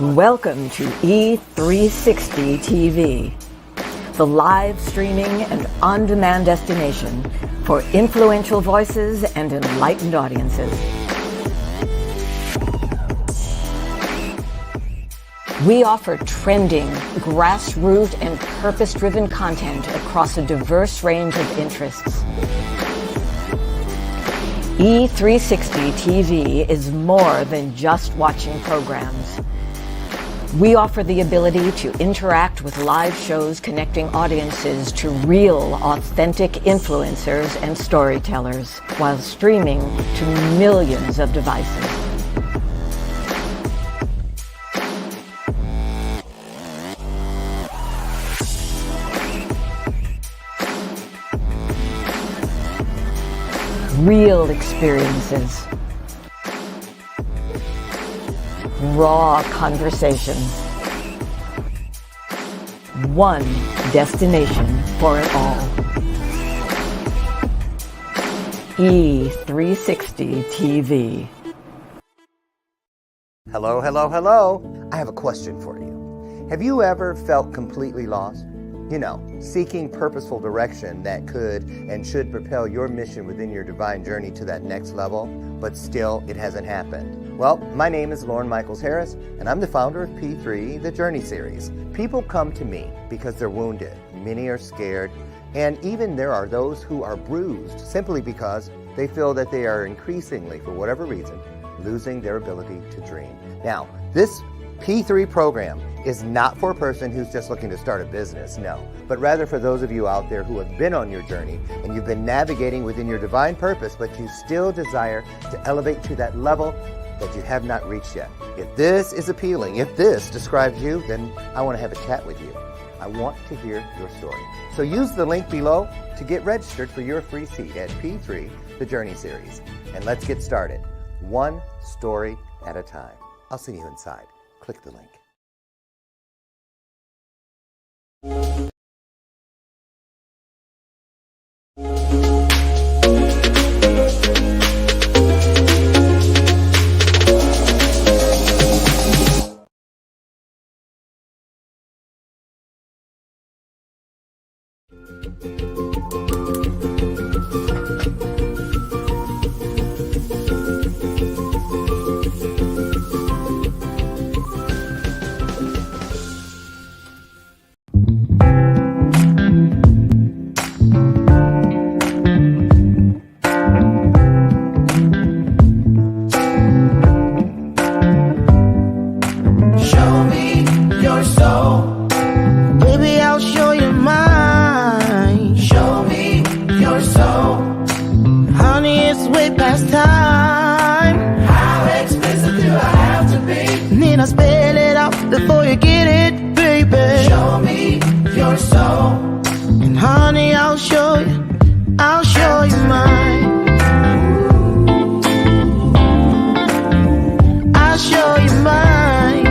Welcome to E360 TV, the live streaming and on-demand destination for influential voices and enlightened audiences. We offer trending, grassroots, and purpose-driven content across a diverse range of interests. E360 TV is more than just watching programs. We offer the ability to interact with live shows connecting audiences to real, authentic influencers and storytellers while streaming to millions of devices. Real experiences. Raw conversation. One destination for it all. E360 TV. Hello, hello, hello. I have a question for you. Have you ever felt completely lost? You know, seeking purposeful direction that could and should propel your mission within your divine journey to that next level, but still it hasn't happened. Well, my name is Lauren Michaels Harris, and I'm the founder of P3, the Journey Series. People come to me because they're wounded. Many are scared, and even there are those who are bruised simply because they feel that they are increasingly, for whatever reason, losing their ability to dream. Now, this P3 program is not for a person who's just looking to start a business, no, but rather for those of you out there who have been on your journey and you've been navigating within your divine purpose, but you still desire to elevate to that level that you have not reached yet. If this is appealing, if this describes you, then I want to have a chat with you. I want to hear your story. So use the link below to get registered for your free seat at P3, the Journey Series. And let's get started, one story at a time. I'll see you inside. Click the link. Before you get it, baby, show me your soul. And honey, I'll show you mine. I'll show you mine.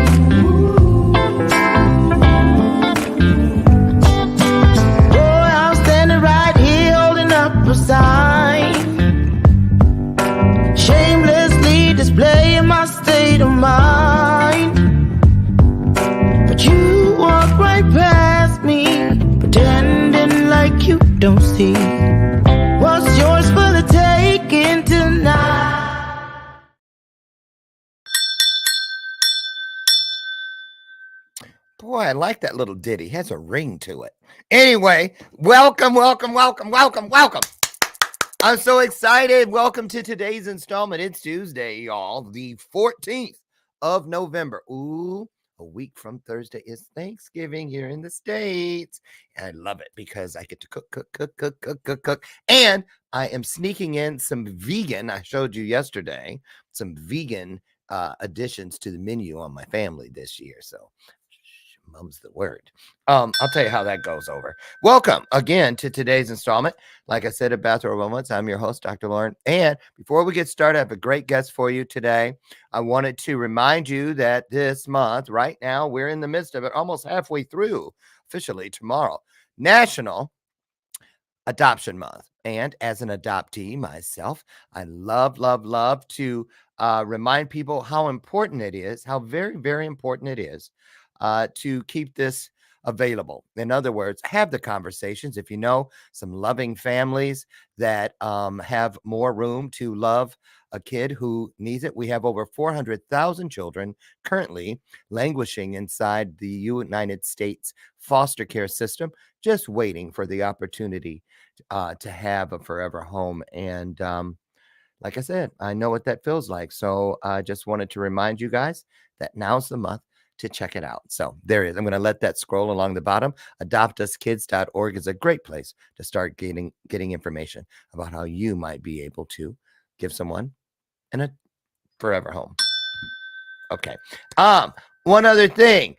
Boy, I'm standing right here holding up a sign, shamelessly displaying my state of mind. You walk right past me, pretending like you don't see what's yours for the taking tonight. Boy, I like that little ditty. It has a ring to it. Anyway, welcome. I'm so excited. Welcome to today's installment. It's Tuesday, y'all, the 14th of November. Ooh. A week from Thursday is Thanksgiving here in the States. And I love it because I get to cook. And I am sneaking in some vegan. I showed you yesterday some vegan additions to the menu on my family this year. So mum's the word. I'll tell you how that goes over. Welcome again to today's installment. Like I said at Bathrobe Moments, I'm your host, Dr. Lauren. And before we get started, I have a great guest for you today. I wanted to remind you that this month, right now, we're in the midst of it, almost halfway through, officially tomorrow, National Adoption Month. And as an adoptee myself, I love to remind people how important it is, how very, very important it is to keep this available. In other words, have the conversations. If you know some loving families that have more room to love a kid who needs it, we have over 400,000 children currently languishing inside the United States foster care system, just waiting for the opportunity to have a forever home. And like I said, I know what that feels like. So I just wanted to remind you guys that now's the month to check it out. So there it is. I'm going to let that scroll along the bottom. Adoptuskids.org is a great place to start getting information about how you might be able to give someone a forever home. Okay. One other thing.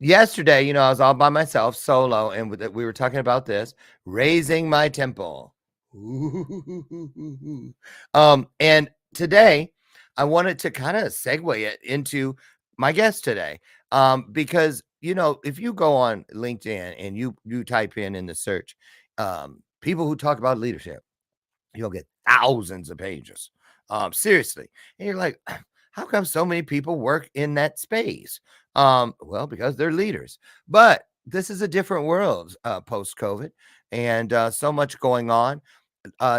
Yesterday, I was all by myself, solo, and we were talking about this, raising my temple. And today I wanted to kind of segue it into my guest today. Because if you go on LinkedIn and you type in the search, people who talk about leadership, you'll get thousands of pages. Seriously. And you're like, how come so many people work in that space? Well, because they're leaders. But this is a different world post-COVID, and so much going on.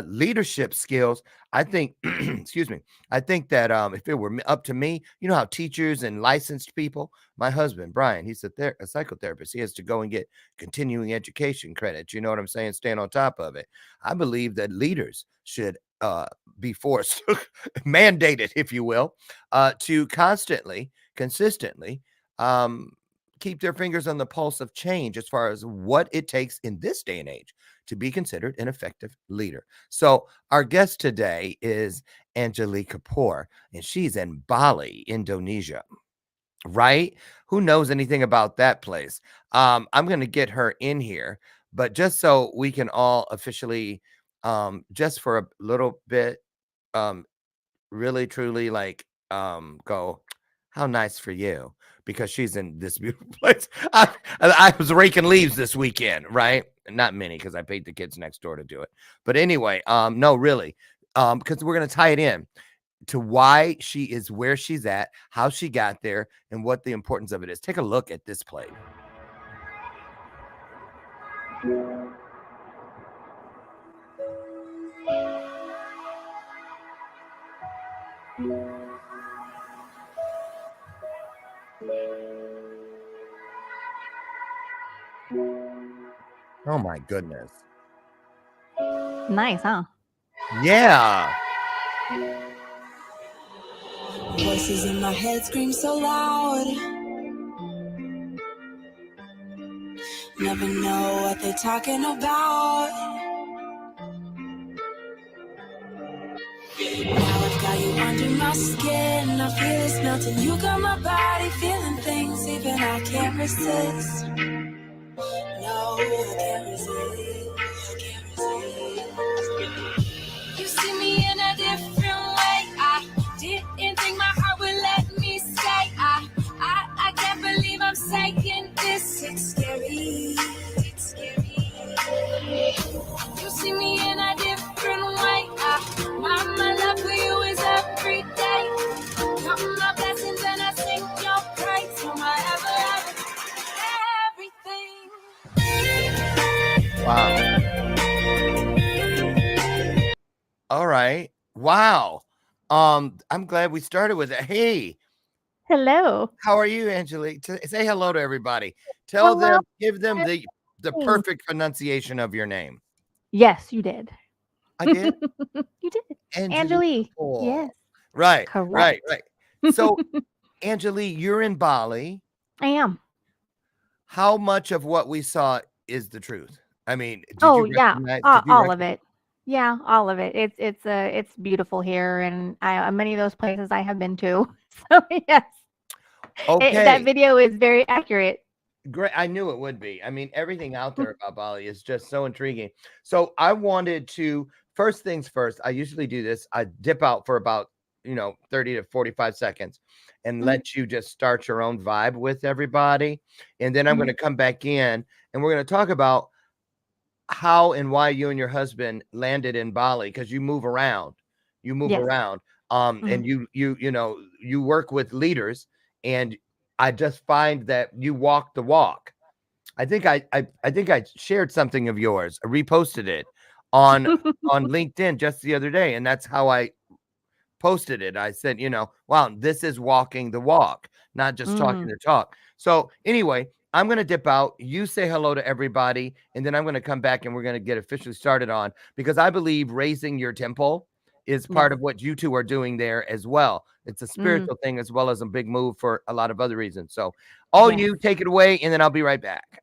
Leadership skills, I think, excuse me, I think that if it were up to me, you know how teachers and licensed people, my husband, Brian, he's a psychotherapist. He has to go and get continuing education credits. You know what I'm saying? Staying on top of it. I believe that leaders should be forced, mandated, if you will, to consistently keep their fingers on the pulse of change as far as what it takes in this day and age to be considered an effective leader. So our guest today is Angilie Kapoor, and she's in Bali, Indonesia, right? Who knows anything about that place? I'm going to get her in here, but just so we can all officially, just for a little bit, really, truly go, how nice for you, because she's in this beautiful place. I was raking leaves this weekend, right? Not many, because I paid the kids next door to do it. But anyway, no, really, because we're going to tie it in to why she is where she's at, how she got there, and what the importance of it is. Take a look at this plate. Oh my goodness. Nice, huh? Yeah. Voices in my head scream so loud. Never know what they're talking about. Now I've got you under my skin. I feel it's melting. You got my body feeling things even I can't resist. No, I can't resist. I can't resist. You see me in a different way. I didn't think my heart would let me stay. I can't believe I'm saying this. It's scary. It's scary. You see me in a different way. My love for you is every day. Count my blessings and I sing your praise. You're my everything. Wow. All right. Wow. I'm glad we started with it. Hey, Hello. how are you, Angilie? Say hello to everybody. Tell them, give them the perfect pronunciation of your name. Yes, you did. I did. You did. Angilie Angilie. Kapoor. Yes. Right. Correct. Right. So, Angilie, you're in Bali. I am. How much of what we saw is the truth? I mean, did Oh, you yeah. recognize? All of it. Yeah, all of it. It's beautiful here, and many of those places I have been to. So yes. Okay. That video is very accurate. Great. I knew it would be. I mean, everything out there about Bali is just so intriguing. So I wanted to, first things first, I usually do this. I dip out for about, 30 to 45 seconds and let you just start your own vibe with everybody. And then I'm going to come back in and we're going to talk about how and why you and your husband landed in Bali, because you move around. Yes. And you work with leaders, and I just find that you walk the walk. I think I shared something of yours. I reposted it on LinkedIn just the other day, and that's how I posted it. I said, wow, this is walking the walk, not just talking the talk. So anyway, I'm going to dip out. You say hello to everybody, and then I'm going to come back and we're going to get officially started on, because I believe raising your temple is part Yes. of what you two are doing there as well. It's a spiritual thing as well as a big move for a lot of other reasons. So all Yes. you take it away, and then I'll be right back.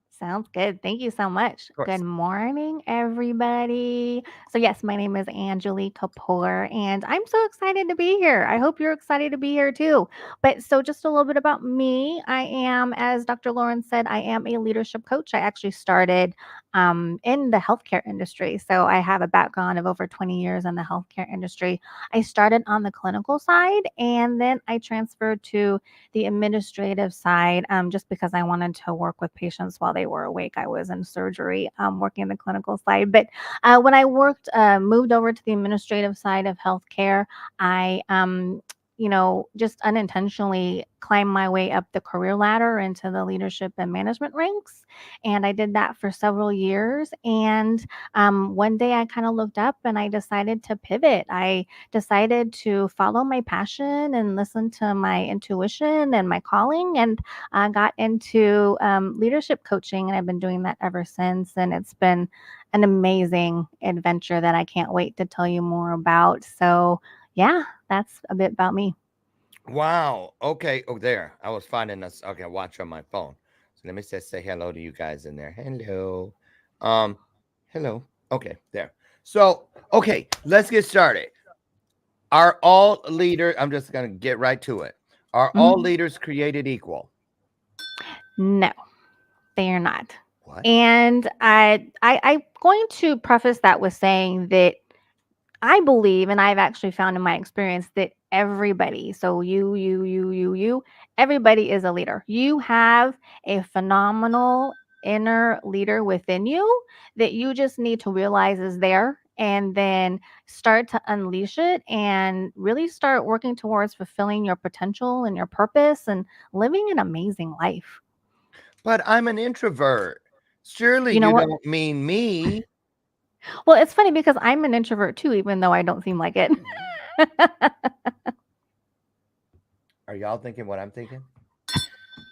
Sounds good. Thank you so much. Of course. Good morning, everybody. So, yes, my name is Angilie Kapoor, and I'm so excited to be here. I hope you're excited to be here too. But so, just a little bit about me. I am, as Dr. Lauren said, I am a leadership coach. I actually started in the healthcare industry. So, I have a background of over 20 years in the healthcare industry. I started on the clinical side, and then I transferred to the administrative side, just because I wanted to work with patients while they were awake. I was in surgery, working the clinical side. But when I moved over to the administrative side of healthcare, I just unintentionally climbed my way up the career ladder into the leadership and management ranks. And I did that for several years. And one day I kind of looked up and I decided to pivot. I decided to follow my passion and listen to my intuition and my calling, and got into leadership coaching. And I've been doing that ever since. And it's been an amazing adventure that I can't wait to tell you more about. So, yeah, that's a bit about me. Wow. Okay. Oh, there. I was finding this. Okay, watch on my phone. So let me just say hello to you guys in there. Hello. Um, hello. Okay, there. So, okay, let's get started. Are all leaders, I'm just gonna get right to it. Are all leaders created equal? No, they are not. What? And I'm going to preface that with saying that I believe, and I've actually found in my experience, that everybody, so you, everybody is a leader. You have a phenomenal inner leader within you that you just need to realize is there, and then start to unleash it and really start working towards fulfilling your potential and your purpose and living an amazing life. But I'm an introvert. Surely You know you what? don't mean me. Well, it's funny because I'm an introvert too, even though I don't seem like it. Are y'all thinking what I'm thinking?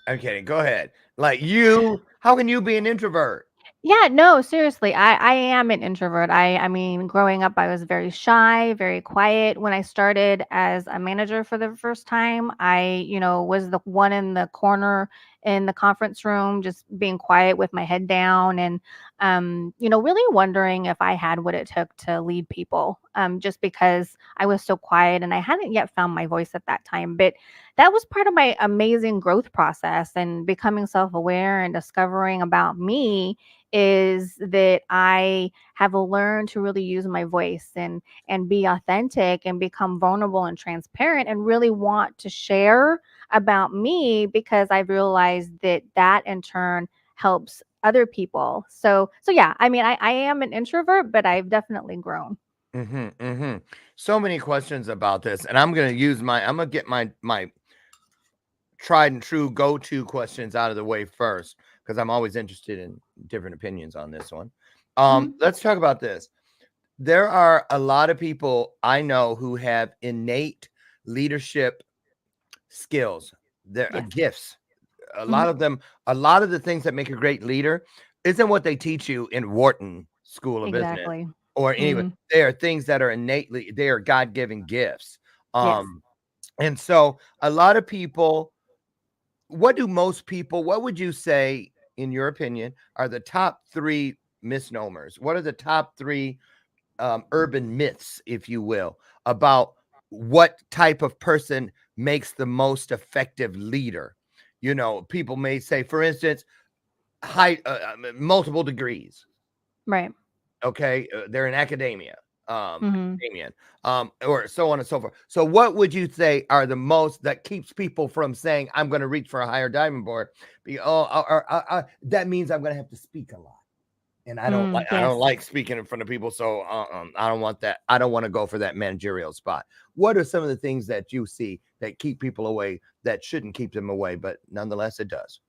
I'm kidding. Go ahead. Like you, how can you be an introvert? Yeah, no, seriously. I am an introvert. I mean, growing up, I was very shy, very quiet. When I started as a manager for the first time, I, was the one in the corner in the conference room, just being quiet with my head down and, really wondering if I had what it took to lead people, just because I was so quiet and I hadn't yet found my voice at that time. But that was part of my amazing growth process and becoming self-aware and discovering about me is that I have learned to really use my voice and be authentic and become vulnerable and transparent and really want to share about me, because I've realized that that in turn helps other people. So yeah, I mean, I am an introvert, but I've definitely grown. So many questions about this, and I'm gonna get my tried and true go-to questions out of the way first, because I'm always interested in different opinions on this one. Let's talk about this. There are a lot of people I know who have innate leadership skills. They're Yes. gifts. A lot of them, a lot of the things that make a great leader isn't what they teach you in Wharton School of Business Exactly. or anyway. They are things that are innately, they are God-given gifts. Yes. And so a lot of people, what would you say, in your opinion, are the top 3 misnomers? What are the top 3 urban myths, if you will, about what type of person makes the most effective leader? People may say, for instance, multiple degrees. Right. Okay, they're in academia, hmm or so on and so forth. So what would you say are the most that keeps people from saying, I'm going to reach for a higher diving board? That means I'm going to have to speak a lot. And I don't Yes. like speaking in front of people, so I don't want that. I don't want to go for that managerial spot. What are some of the things that you see that keep people away that shouldn't keep them away, but nonetheless it does?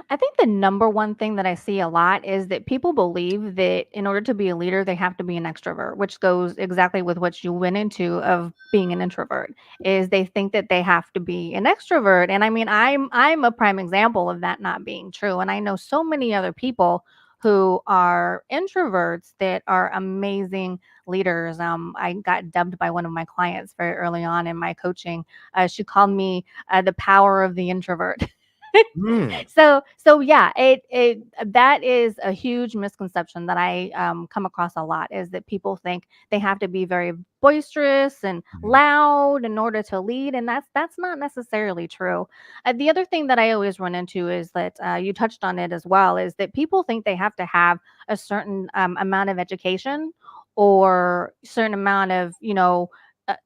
I think the number one thing that I see a lot is that people believe that in order to be a leader, they have to be an extrovert, which goes exactly with what you went into of being an introvert. Is they think that they have to be an extrovert, and I mean, I'm a prime example of that not being true. And I know so many other people who are introverts that are amazing leaders. I got dubbed by one of my clients very early on in my coaching. She called me the power of the introvert. Mm, So yeah, it that is a huge misconception that I come across a lot, is that people think they have to be very boisterous and mhm, loud in order to lead, and that's not necessarily true. The other thing that I always run into is that you touched on it as well, is that people think they have to have a certain amount of education or certain amount of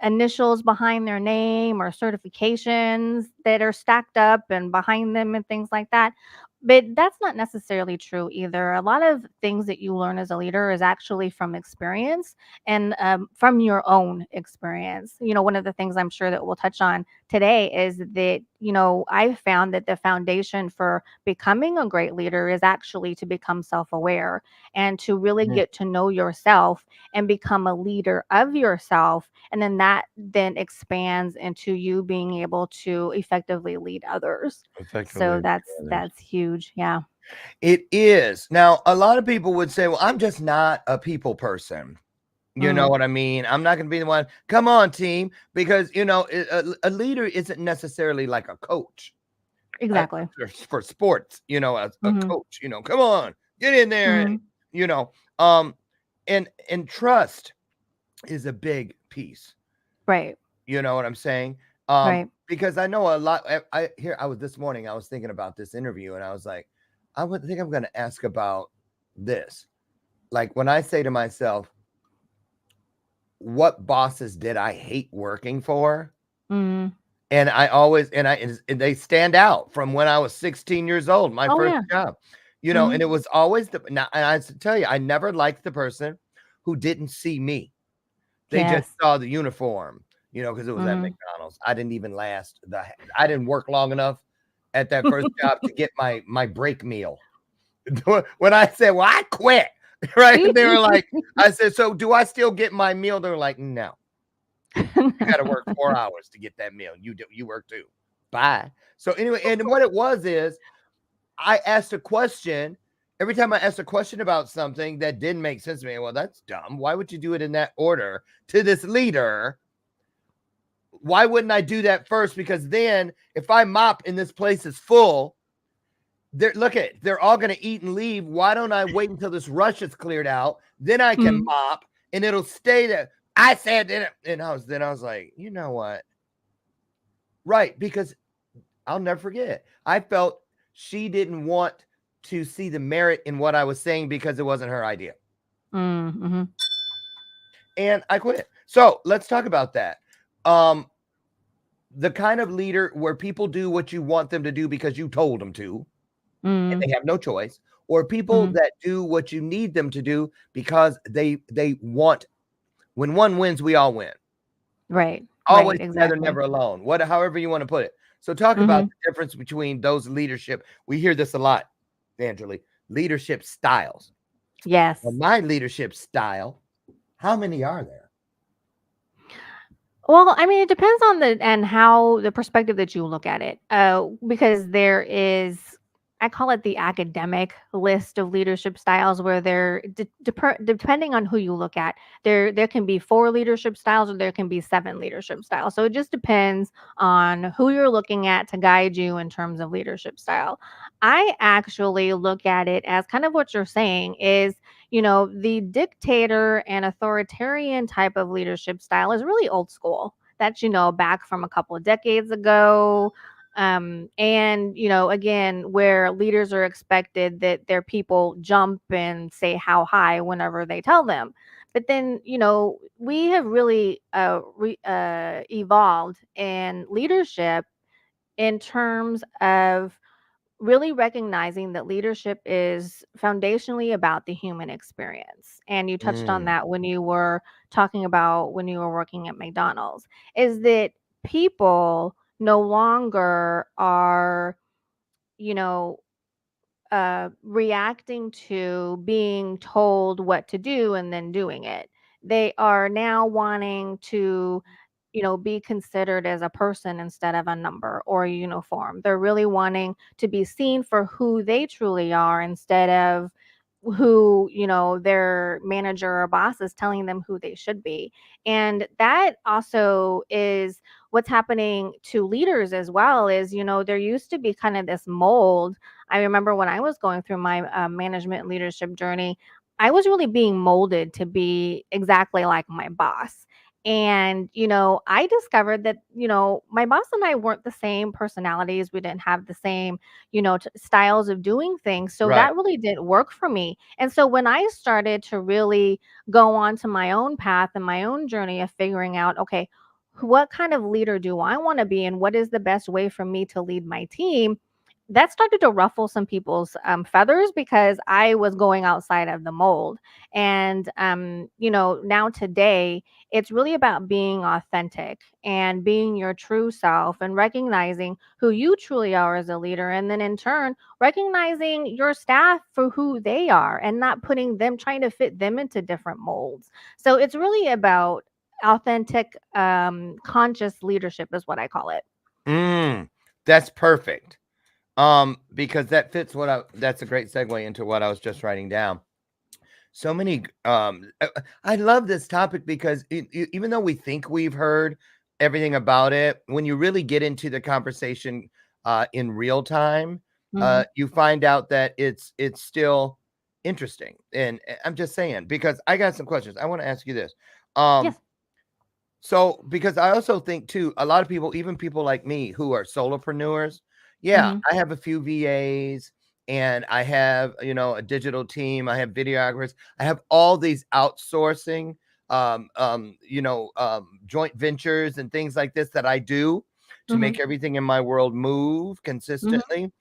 initials behind their name or certifications that are stacked up and behind them and things like that. But that's not necessarily true either. A lot of things that you learn as a leader is actually from experience and from your own experience. One of the things I'm sure that we'll touch on today is that, I've found that the foundation for becoming a great leader is actually to become self aware and to really mhm. get to know yourself and become a leader of yourself, and then that then expands into you being able to effectively lead others. Effectively So lead that's others. that's huge. Yeah. It is. Now, a lot of people would say, well, I'm just not a people person. You know Mm, what I mean? I'm not going to be the one, come on, team, because, a leader isn't necessarily like a coach uh, exactly. for sports, a Hmm. coach, come on, get in there. Hmm. You know, um, and trust is a big piece. Right. You know what I'm saying? Right. Because I know a lot. I was this morning, I was thinking about this interview and I was like, I would think I'm going to ask about this. Like when I say to myself, what bosses did I hate working for? Hmm. And I always, and they stand out from when I was 16 years old, my Oh first yeah. job, Hmm. and it was always now, and I have to tell you, I never liked the person who didn't see me. They just Yes. saw the uniform, because it was at Hmm. McDonald's. I didn't even I didn't work long enough at that first job to get my break meal. When I said, well, I quit, right? They were like, I said, so do I still get my meal? They were like, no, you got to work 4 hours to get that meal. You work too. Bye. So anyway, and what it was is I asked a question. Every time I asked a question about something that didn't make sense to me, well, that's dumb. Why would you do it in that order to this leader? Why wouldn't I do that first? Because then if I mop and this place is full, they're all going to eat and leave. Why don't I wait until this rush is cleared out? Then I can Hmm. mop and it'll stay there. I said, and I was like, you know what? Right. Because I'll never forget. I felt she didn't want to see the merit in what I was saying because it wasn't her idea. Mm-hmm. And I quit. So let's talk about that. Um, the kind of leader where people do what you want them to do because you told them to, and Mm-hmm. they have no choice, or people that do what you need them to do because they want. When one wins, we all win. Right. Always Right. together, Exactly. never alone. However you want to put it. So talk about Hmm. the difference between those leadership. We hear this a lot, Angilie. Leadership styles. Well, Yes. my leadership style. How many are there? Well, I mean, it depends on how the perspective that you look at it. Because there is, I call it the academic list of leadership styles, where depending on who you look at, there can be 4 leadership styles or there can be 7 leadership styles. So it just depends on who you're looking at to guide you in terms of leadership style. I actually look at it as kind of what you're saying is, the dictator and authoritarian type of leadership style is really old school. That's, back from a couple of decades ago. And, again, where leaders are expected that their people jump and say how high whenever they tell them. But then, we have really evolved in leadership in terms of really recognizing that leadership is foundationally about the human experience. And you touched on Mm, that when you were talking about when you were working at McDonald's, is that people no longer are, you know, reacting to being told what to do and then doing it. They are now wanting to, be considered as a person instead of a number or a uniform. They're really wanting to be seen for who they truly are instead of who, their manager or boss is telling them who they should be. And that also is what's happening to leaders as well is, there used to be kind of this mold. I remember when I was going through my management and leadership journey, I was really being molded to be exactly like my boss. And, I discovered that, my boss and I weren't the same personalities. We didn't have the same, styles of doing things. So right. that really didn't work for me. And so when I started to really go on to my own path and my own journey of figuring out, okay, what kind of leader do I want to be and what is the best way for me to lead my team? That started to ruffle some people's feathers because I was going outside of the mold. And, now today, it's really about being authentic and being your true self and recognizing who you truly are as a leader. And then in turn, recognizing your staff for who they are and not putting them, trying to fit them into different molds. So it's really about authentic, conscious leadership, is what I call it. Mm, that's perfect. Because that fits that's a great segue into what I was just writing down. So many, I love this topic because even though we think we've heard everything about it, when you really get into the conversation in real time, Hmm. you find out that it's still interesting. And I'm just saying, because I got some questions. I want to ask you this. Um, Yes. so, because I also think too, a lot of people, even people like me who are solopreneurs, yeah, Hmm. I have a few VAs and I have, a digital team. I have videographers. I have all these outsourcing, joint ventures and things like this that I do to Hmm. make everything in my world move Hmm. consistently.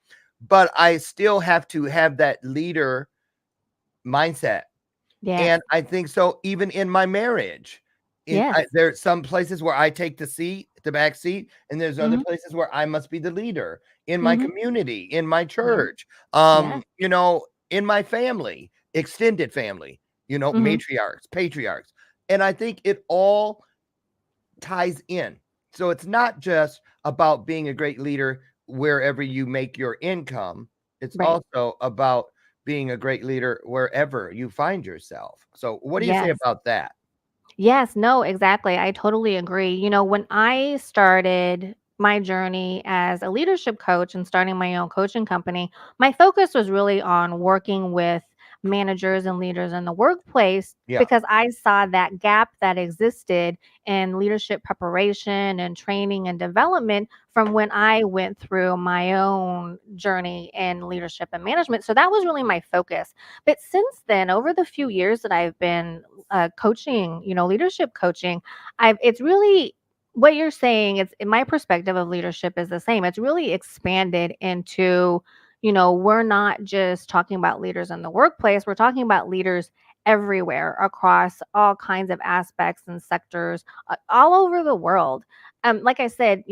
But I still have to have that leader mindset, Yes. and I think so even in my marriage. Yes. There's some places where I take the back seat, and there's other Hmm. places where I must be the leader in my Hmm. community, in my Yeah. church, Yes. in my family, extended family, Hmm. matriarchs, patriarchs. And I think it all ties in. So it's not just about being a great leader wherever you make your income. It's Right. also about being a great leader wherever you find yourself. So what do you say Yes. about that? Yes, no, exactly. I totally agree. When I started my journey as a leadership coach and starting my own coaching company, my focus was really on working with managers and leaders in the workplace Yeah. because I saw that gap that existed in leadership preparation and training and development from when I went through my own journey in leadership and management. So that was really my focus. But since then, over the few years that I've been coaching, leadership coaching, it's really what you're saying. It's in my perspective of leadership is the same. It's really expanded into, we're not just talking about leaders in the workplace. We're talking about leaders everywhere across all kinds of aspects and sectors all over the world. Like I said,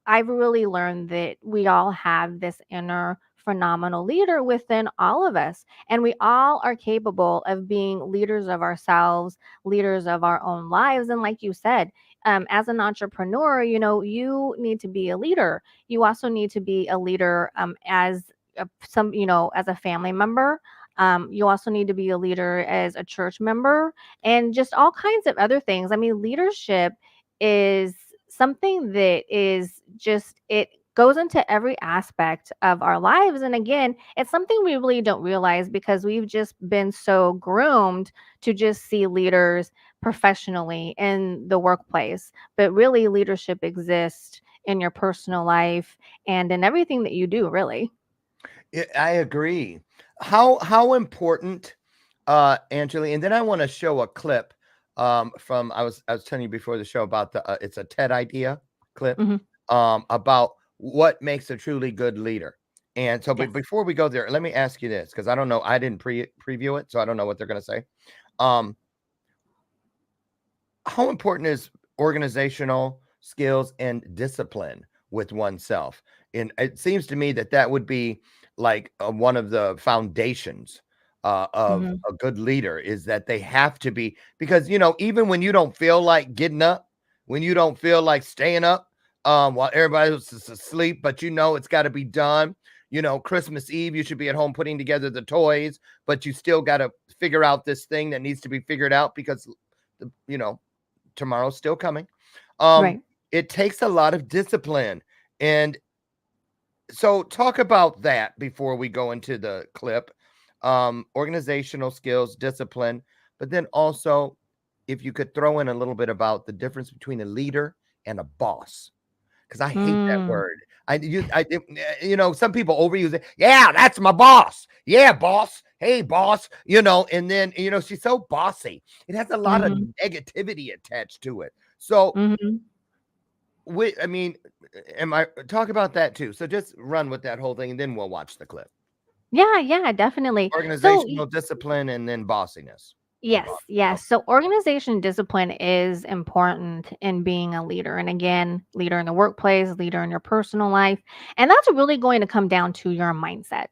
I've really learned that we all have this inner phenomenal leader within all of us. And we all are capable of being leaders of ourselves, leaders of our own lives. And like you said, as an entrepreneur, you need to be a leader. You also need to be a leader as a family member. You also need to be a leader as a church member and just all kinds of other things. I mean, leadership is something that is just, it goes into every aspect of our lives. And again, it's something we really don't realize because we've just been so groomed to just see leaders professionally in the workplace. But really, leadership exists in your personal life and in everything that you do, really. I agree. How important, Angelie, and then I want to show a clip from I was telling you before the show about it's a TED idea clip Hmm. about what makes a truly good leader. And so, but Yes. before we go there, let me ask you this, because I don't know, I didn't preview it, so I don't know what they're going to say. Um, how important is organizational skills and discipline with oneself? And it seems to me that that would be like one of the foundations of Mhm. a good leader, is that they have to be, because, you know, even when you don't feel like getting up, when you don't feel like staying up, while everybody else is asleep, but you know it's got to be done. You know, Christmas Eve, you should be at home putting together the toys, but you still got to figure out this thing that needs to be figured out because, you know, tomorrow's still coming. Right. It takes a lot of discipline. And so talk about that before we go into the clip. Organizational skills, discipline, but then also if you could throw in a little bit about the difference between a leader and a boss, because I hate that Mm. word. You know, some people overuse it. Yeah, that's my boss. Yeah, boss. Hey, boss. You know, and then, you know, she's so bossy. It has a lot of Mhm. negativity attached to it. So, Mhm. I mean, am I talk about that too? So just run with that whole thing, and then we'll watch the clip. Yeah, yeah, definitely. So Organizational discipline and then bossiness or yes, boss. yes. Okay. So organization discipline is important in being a leader. And again, leader in the workplace, leader in your personal life. And that's really going to come down to your mindset.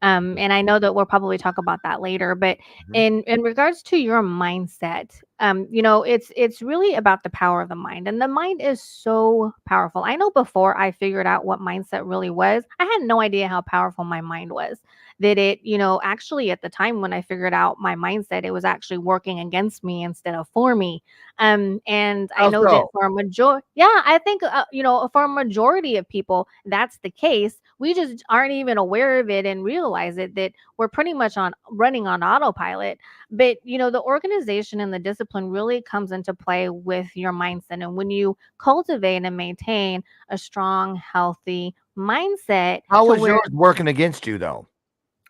And I know that we'll probably talk about that later, but Mhm. in regards to your mindset, it's really about the power of the mind, and the mind is so powerful. I know before I figured out what mindset really was, I had no idea how powerful my mind was. That it, actually at the time when I figured out my mindset, it was actually working against me instead of for me. And I How know that so? for a majority, yeah, I think, for a majority of people, that's the case. We just aren't even aware of it and realize it, that we're pretty much on running on autopilot. But, the organization and the discipline really comes into play with your mindset. And when you cultivate and maintain a strong, healthy mindset How to was where, yours working against you though?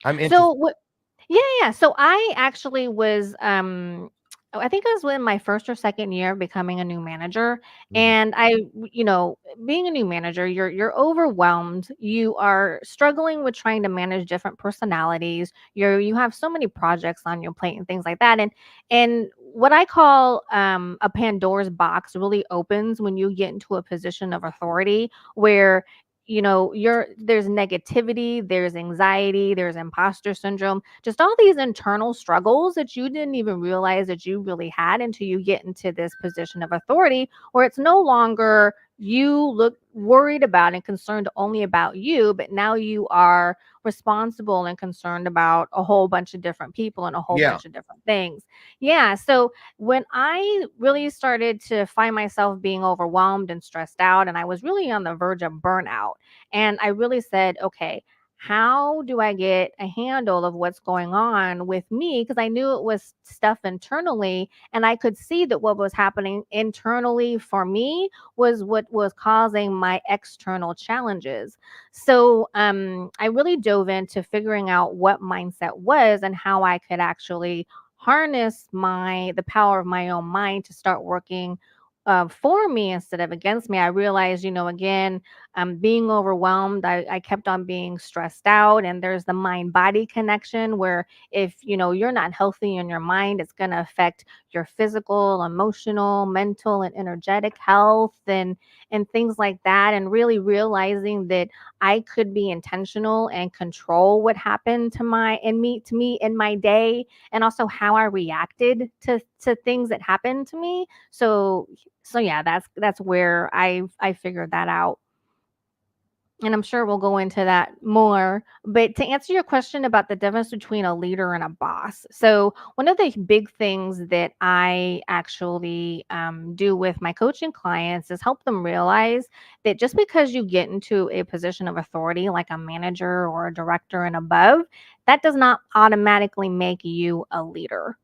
I'm so interested. what yeah, yeah. So I actually was I think I was in my first or second year of becoming a new manager. Mhm. And being a new manager, you're overwhelmed. You are struggling with trying to manage different personalities. You have so many projects on your plate and things like that. And what I call a Pandora's box really opens when you get into a position of authority where there's negativity, there's anxiety, there's imposter syndrome, just all these internal struggles that you didn't even realize that you really had until you get into this position of authority, where it's no longer you look worried about and concerned only about you, but now you are responsible and concerned about a whole bunch of different people and a whole Yeah. bunch of different things. Yeah, so when I really started to find myself being overwhelmed and stressed out, and I was really on the verge of burnout, and I really said, okay, how do I get a handle of what's going on with me? Because I knew it was stuff internally, and I could see that what was happening internally for me was what was causing my external challenges. So I really dove into figuring out what mindset was and how I could actually harness the power of my own mind to start working for me instead of against me. I realized, again, being overwhelmed, I kept on being stressed out. And there's the mind body connection where if, you're not healthy in your mind, it's going to affect your physical, emotional, mental, and energetic health and things like that. And really realizing that I could be intentional and control what happened to me in my day, and also how I reacted to things that happened to me. So yeah, that's where I figured that out. And I'm sure we'll go into that more. But to answer your question about the difference between a leader and a boss. So, one of the big things that I actually do with my coaching clients is help them realize that just because you get into a position of authority, like a manager or a director and above, that does not automatically make you a leader.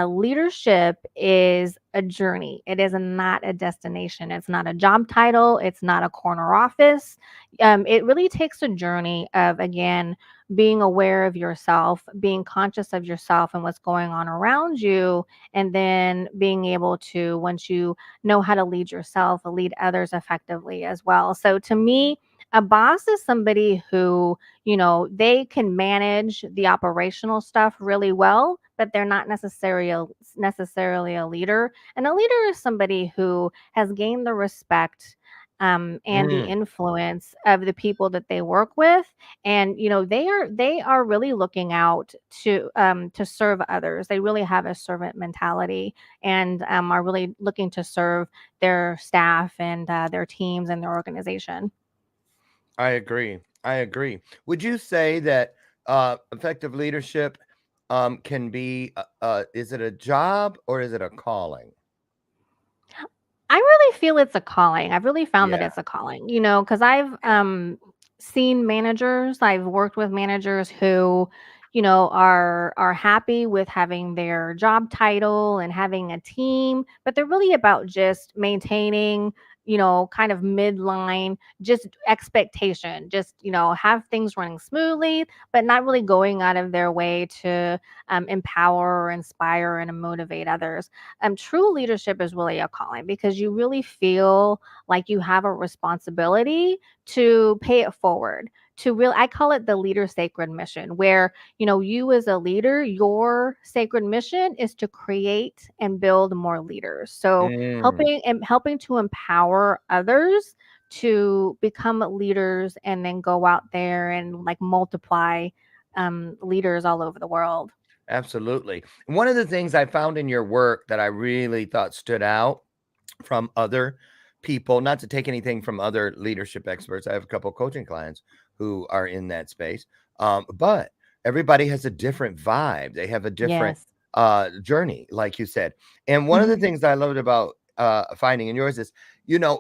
Leadership is a journey. It is not a destination. It's not a job title. It's not a corner office. It really takes a journey of, again, being aware of yourself, being conscious of yourself and what's going on around you, and then being able to, once you know how to lead yourself, lead others effectively as well. So to me, A boss is somebody who, they can manage the operational stuff really well, but they're not necessarily a leader. And a leader is somebody who has gained the respect and the Mm, influence of the people that they work with, and they are really looking out to serve others. They really have a servant mentality, and are really looking to serve their staff and their teams and their organization. I agree. I agree. Would you say that effective leadership can be, is it a job or is it a calling? I really feel it's a calling. I've really found that Yeah. it's a calling, because I've seen managers, I've worked with managers who, are happy with having their job title and having a team, but they're really about just maintaining, kind of midline, just expectation, just, have things running smoothly, but not really going out of their way to empower or inspire and motivate others. True leadership is really a calling because you really feel like you have a responsibility to pay it forward. I call it the leader sacred mission, where you as a leader, your sacred mission is to create and build more leaders. So Mm, helping to empower others to become leaders and then go out there and like multiply leaders all over the world. absolutely. One of the things I found in your work that I really thought stood out from other people, not to take anything from other leadership experts. I have a couple of coaching clients who are in that space. But everybody has a different vibe. They have a different Yes. journey, like you said. And one of the Hmm. things I loved about finding in yours is,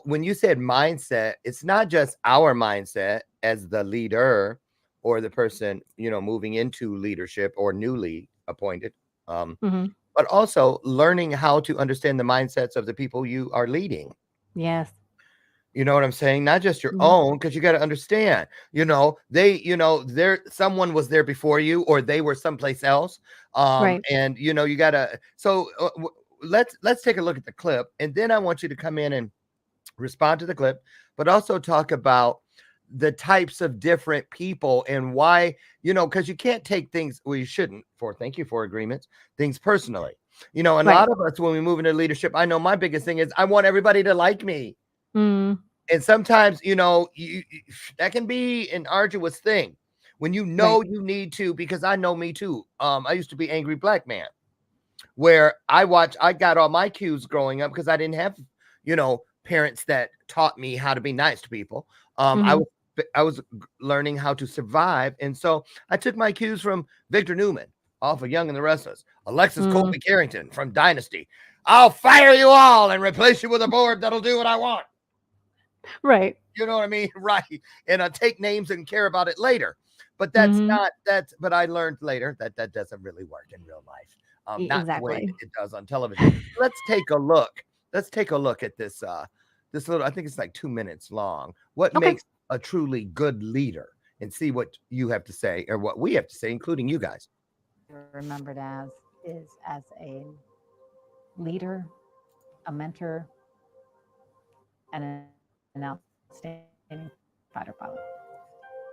when you said mindset, it's not just our mindset as the leader or the person, moving into leadership or newly appointed. Um, Hmm. but also learning how to understand the mindsets of the people you are leading. Yes. You know what I'm saying? Not just your Mhm. own, because you got to understand, there someone was there before you, or they were someplace else. Right. And you gotta let's take a look at the clip, and then I want you to come in and respond to the clip, but also talk about the types of different people and why, because you can't take things, well, you shouldn't, for thank you for agreements, things personally. And a Right. lot of us, when we move into leadership, I know my biggest thing is I want everybody to like me. Mm. And sometimes, that can be an arduous thing when Right. you need to, because I know me too. I used to be angry black man, where I got all my cues growing up because I didn't have, parents that taught me how to be nice to people. Mhm. I was learning how to survive. And so I took my cues from Victor Newman off of Young and the Restless, Alexis Mm. Colby Carrington from Dynasty. I'll fire you all and replace you with a board that'll do what I want. Right. You know what I mean? Right. And I take names and care about it later. But Mhm. but I learned later that that doesn't really work in real life. Not the way Exactly. it does on television. Let's take a look. Let's take a look at this this little, I think it's like 2 minutes long. What Okay. makes a truly good leader, and see what you have to say, or what we have to say, including you guys. Remembered as is as a leader, a mentor, and an outstanding fighter pilot.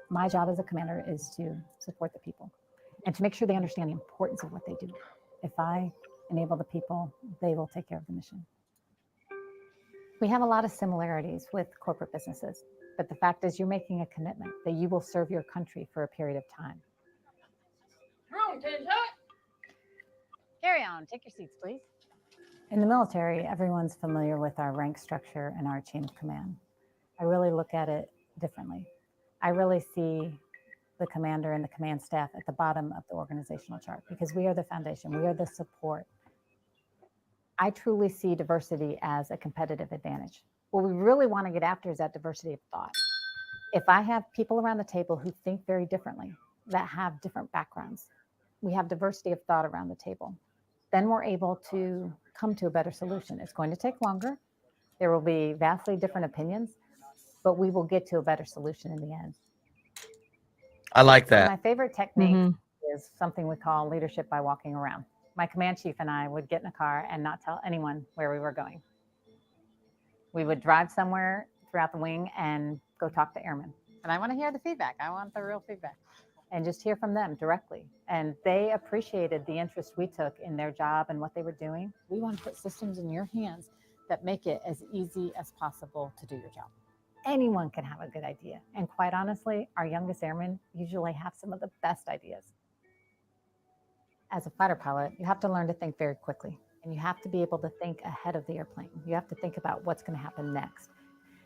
My job as a commander is to support the people and to make sure they understand the importance of what they do. If I enable the people, they will take care of the mission. We have a lot of similarities with corporate businesses, but the fact is, you're making a commitment that you will serve your country for a period of time. Carry on, take your seats, please. In the military, everyone's familiar with our rank structure and our chain of command. I really look at it differently. I really see the commander and the command staff at the bottom of the organizational chart because we are the foundation, we are the support. I truly see diversity as a competitive advantage. What we really want to get after is that diversity of thought. If I have people around the table who think very differently, that have different backgrounds, we have diversity of thought around the table, then we're able to come to a better solution. It's going to take longer. There will be vastly different opinions, but we will get to a better solution in the end. I like One of that. my favorite techniques Mhm. is something we call leadership by walking around. My command chief and I would get in a car and not tell anyone where we were going. We would drive somewhere throughout the wing and go talk to airmen. And I want to hear the feedback. I want the real feedback and just hear from them directly. And they appreciated the interest we took in their job and what they were doing. We want to put systems in your hands that make it as easy as possible to do your job. Anyone can have a good idea. And quite honestly, our youngest airmen usually have some of the best ideas. As a fighter pilot, you have to learn to think very quickly, and you have to be able to think ahead of the airplane. You have to think about what's going to happen next.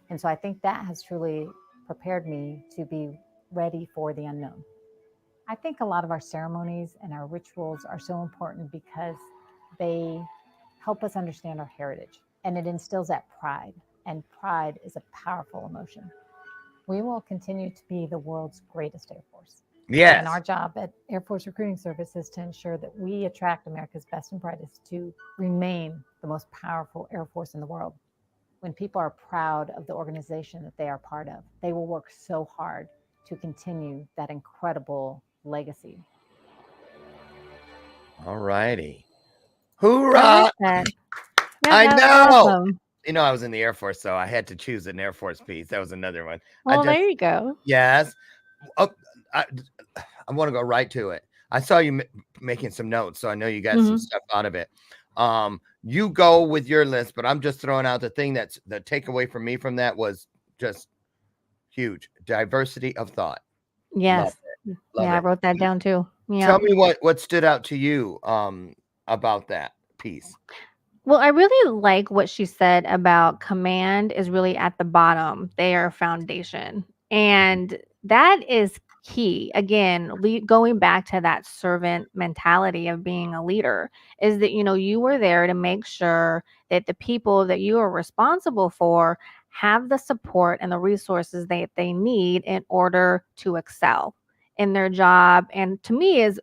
And so I think that has truly prepared me to be ready for the unknown. I think a lot of our ceremonies and our rituals are so important because they help us understand our heritage, and it instills that pride. And pride is a powerful emotion. We will continue to be the world's greatest Air Force. Yes. And our job at Air Force Recruiting Service is to ensure that we attract America's best and brightest to remain the most powerful Air Force in the world. When people are proud of the organization that they are part of, they will work so hard to continue that incredible legacy. All righty. I Hoorah! like that. Yeah, I that was know. awesome. You know, I was in the Air Force, so I had to choose an Air Force piece. That was another one. Well, there you go. Yes. Oh, I want to go right to it. I saw you making some notes, so I know you got some stuff out of it. You go with your list, but I'm just throwing out the thing that's the takeaway for me from that was just huge. Diversity of thought. Yes. Love I it. wrote that down too. Yeah. Tell me what stood out to you about that piece. Well, I really like what she said about command is really at the bottom. They are foundation. And that is key. Again, going back to that servant mentality of being a leader is that, you were there to make sure that the people that you are responsible for have the support and the resources that they need in order to excel in their job, and to me as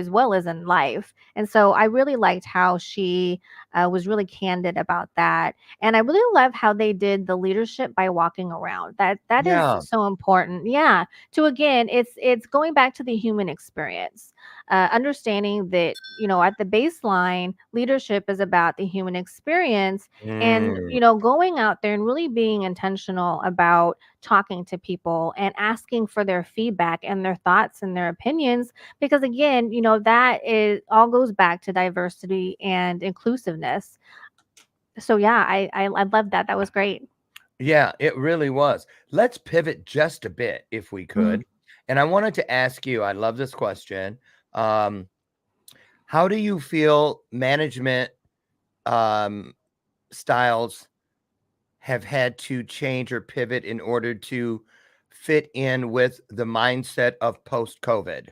well as in life. And so I really liked how she was really candid about that, and I really love how they did the leadership by walking around. That is so important. Yeah, to again, it's going back to the human experience, understanding that at the baseline, leadership is about the human experience, and going out there and really being intentional about talking to people and asking for their feedback and their thoughts and their opinions, because again, that is all goes back to diversity and inclusiveness. So yeah, I love that. That was great. Yeah, it really was. Let's pivot just a bit if we could. And I wanted to ask you, I love this question. How do you feel management styles have had to change or pivot in order to fit in with the mindset of post-COVID?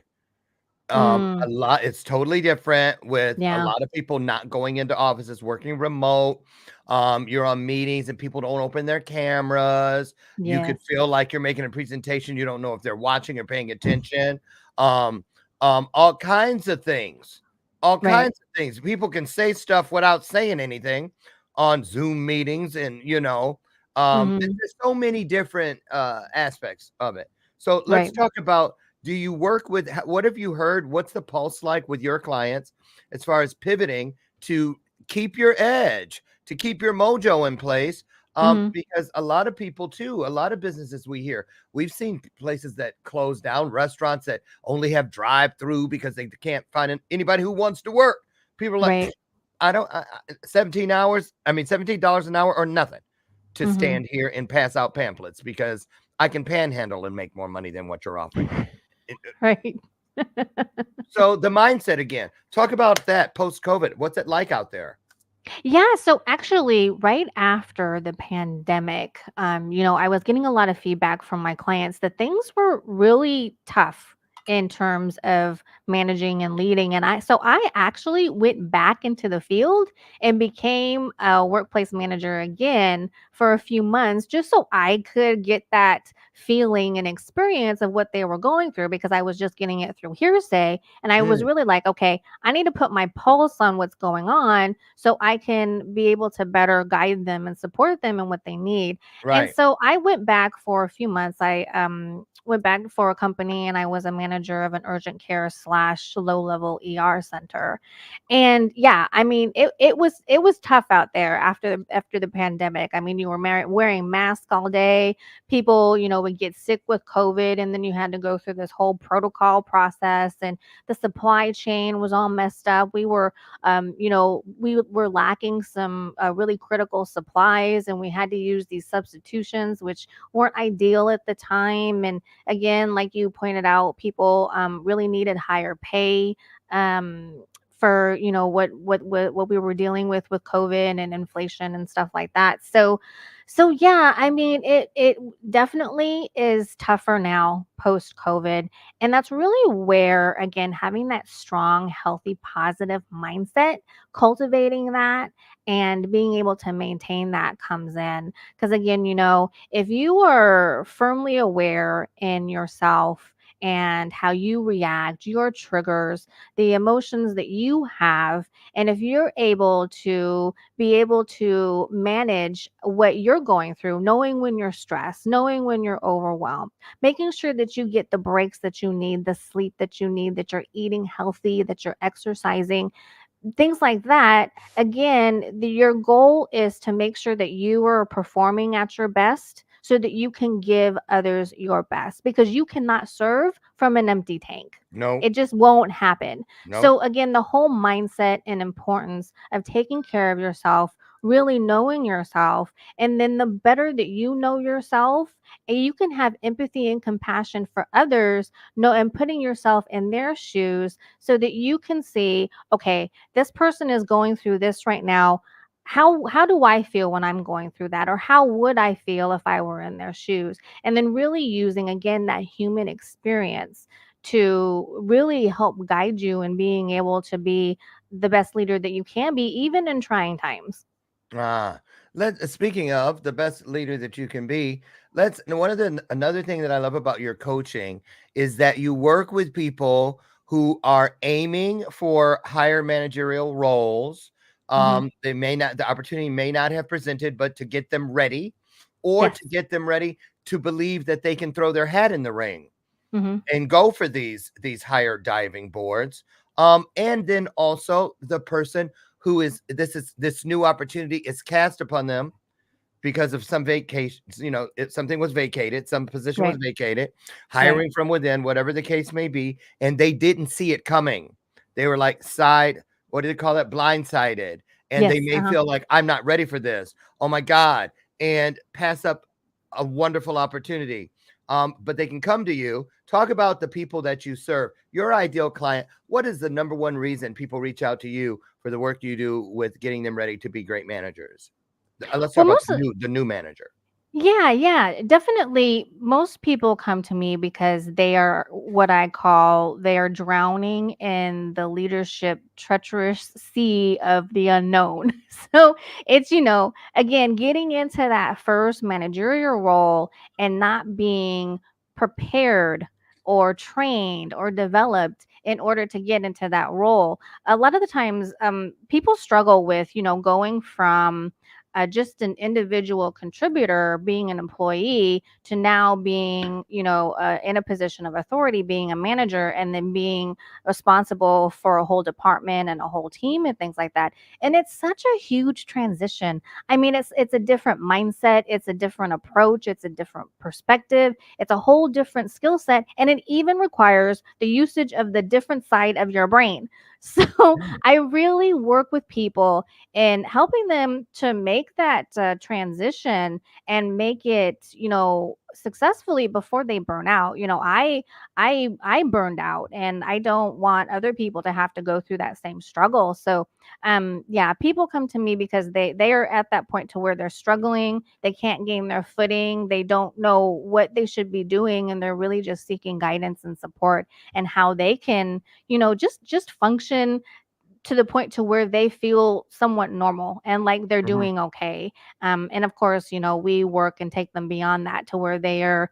A lot, it's totally different with a lot of people not going into offices, working remote. You're on meetings and people don't open their cameras. You could feel like you're making a presentation. You don't know if they're watching or paying attention. All kinds of things. Kinds of things. People can say stuff without saying anything on Zoom meetings, and there's so many different aspects of it. So let's talk about, do you work with, what have you heard? What's the pulse like with your clients as far as pivoting to keep your edge, to keep your mojo in place? Because a lot of people too, a lot of businesses we've seen places that close down, restaurants that only have drive-through because they can't find anybody who wants to work. People are like, $17 an hour or nothing to stand here and pass out pamphlets because I can panhandle and make more money than what you're offering. Right. So the mindset again, talk about that post-COVID. What's it like out there? Yeah, so actually right after the pandemic, I was getting a lot of feedback from my clients that things were really tough in terms of managing and leading. And I actually went back into the field and became a workplace manager again for a few months, just so I could get that feeling and experience of what they were going through, because I was just getting it through hearsay. And I was really like, okay, I need to put my pulse on what's going on so I can be able to better guide them and support them in what they need. And so I went back for a few months. I went back for a company and I was a manager manager of an urgent care / low level ER center. And yeah, I mean, it was tough out there after the pandemic. I mean, you were wearing masks all day. People, would get sick with COVID, and then you had to go through this whole protocol process, and the supply chain was all messed up. We were lacking some really critical supplies, and we had to use these substitutions, which weren't ideal at the time. And again, like you pointed out, people really needed higher pay. For what we were dealing with COVID and inflation and stuff like that. So yeah, I mean, it definitely is tougher now post COVID, and that's really where, again, having that strong, healthy, positive mindset, cultivating that, and being able to maintain that comes in. Because again, if you are firmly aware in yourself and how you react, your triggers, the emotions that you have, and if you're able to manage what you're going through, knowing when you're stressed, knowing when you're overwhelmed, making sure that you get the breaks that you need, the sleep that you need, that you're eating healthy, that you're exercising, things like that. Again, your goal is to make sure that you are performing at your best so that you can give others your best, because you cannot serve from an empty tank. No, It just won't happen. no. So again, the whole mindset and importance of taking care of yourself, really knowing yourself, and then the better that you know yourself, and you can have empathy and compassion for others, and putting yourself in their shoes so that you can see, okay, this person is going through this right now. How do I feel when I'm going through that? Or how would I feel if I were in their shoes? And then really using, again, that human experience to really help guide you in being able to be the best leader that you can be, even in trying times. Ah, speaking of the best leader that you can be, let's one of the another thing that I love about your coaching is that you work with people who are aiming for higher managerial roles. Hmm. They may not, the opportunity may not have presented, but to get them ready, or Yes. to get them ready to believe that they can throw their hat in the ring Hmm. and go for these higher diving boards. And then also the person who is this new opportunity is cast upon them because of some vacation, something was vacated, some position was Right. vacated, Right. hiring from within, whatever the case may be, and they didn't see it coming. They were like what do they call it? Blindsided. And they Yes. may Uh-huh. feel like, I'm not ready for this. Oh my God. And pass up a wonderful opportunity. But they can come to you. Talk about the people that you serve, your ideal client. What is the number one reason people reach out to you for the work you do with getting them ready to be great managers? Let's talk Well, about most of the new manager. Yeah, definitely. Most people come to me because they are what I call, they are drowning in the leadership treacherous sea of the unknown. So it's, again, getting into that first managerial role and not being prepared or trained or developed in order to get into that role. A lot of the times, people struggle with, going from just an individual contributor, being an employee, to now being, in a position of authority, being a manager, and then being responsible for a whole department and a whole team and things like that. And it's such a huge transition. I mean, it's a different mindset, it's a different approach, it's a different perspective, it's a whole different skill set, and it even requires the usage of the different side of your brain. So I really work with people and helping them to make that transition and make it, successfully before they burn out. I burned out, and I don't want other people to have to go through that same struggle. So yeah, people come to me because they are at that point to where they're struggling, they can't gain their footing, they don't know what they should be doing, and they're really just seeking guidance and support, and how they can, just function to the point to where they feel somewhat normal and like they're Mhm. doing okay. And of course, we work and take them beyond that to where they are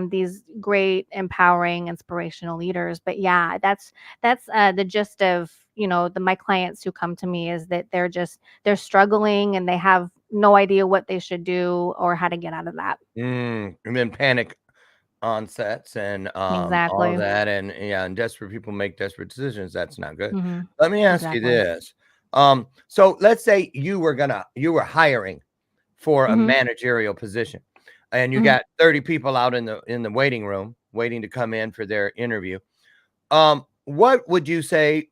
these great, empowering, inspirational leaders. But yeah, that's the gist of, my clients who come to me, is that they're struggling and they have no idea what they should do or how to get out of that. And then panic on sets and all Exactly. that, and yeah, and desperate people make desperate decisions. That's not good. Hmm. Let me ask you Exactly. this. So let's say you were hiring for a Hmm. managerial position, and you Hmm. got 30 people out in the waiting room waiting to come in for their interview. What would you say,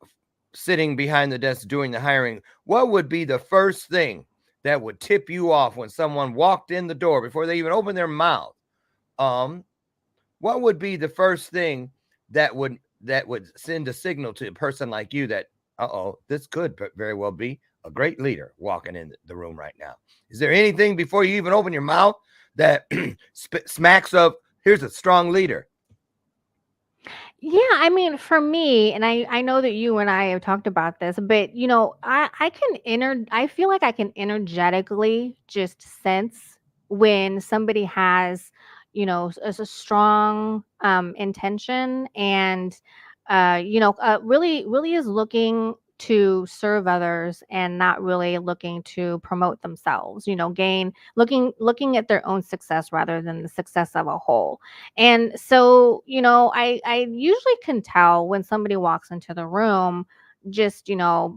sitting behind the desk doing the hiring, what would be the first thing that would tip you off when someone walked in the door before they even opened their mouth? Um, what would be the first thing that would send a signal to a person like you that, this could very well be a great leader walking in the room right now? Is there anything before you even open your mouth that smacks of, here's a strong leader? Yeah, I mean, for me, and I know that you and I have talked about this, but I feel like I can energetically just sense when somebody has, a strong intention, and really is looking to serve others and not really looking to promote themselves, gain looking at their own success rather than the success of a whole. And so, I usually can tell when somebody walks into the room just,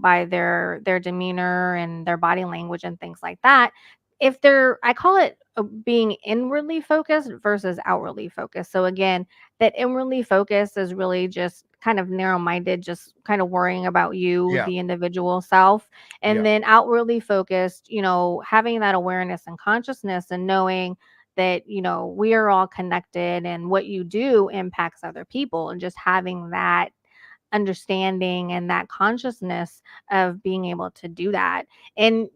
by their demeanor and their body language and things like that. If they're I call it being inwardly focused versus outwardly focused. So again, that inwardly focused is really just kind of narrow-minded, just kind of worrying about you, Yeah, the individual self. yeah, And then outwardly focused, having that awareness and consciousness and knowing that we are all connected and what you do impacts other people, and just having that understanding and that consciousness of being able to do that. And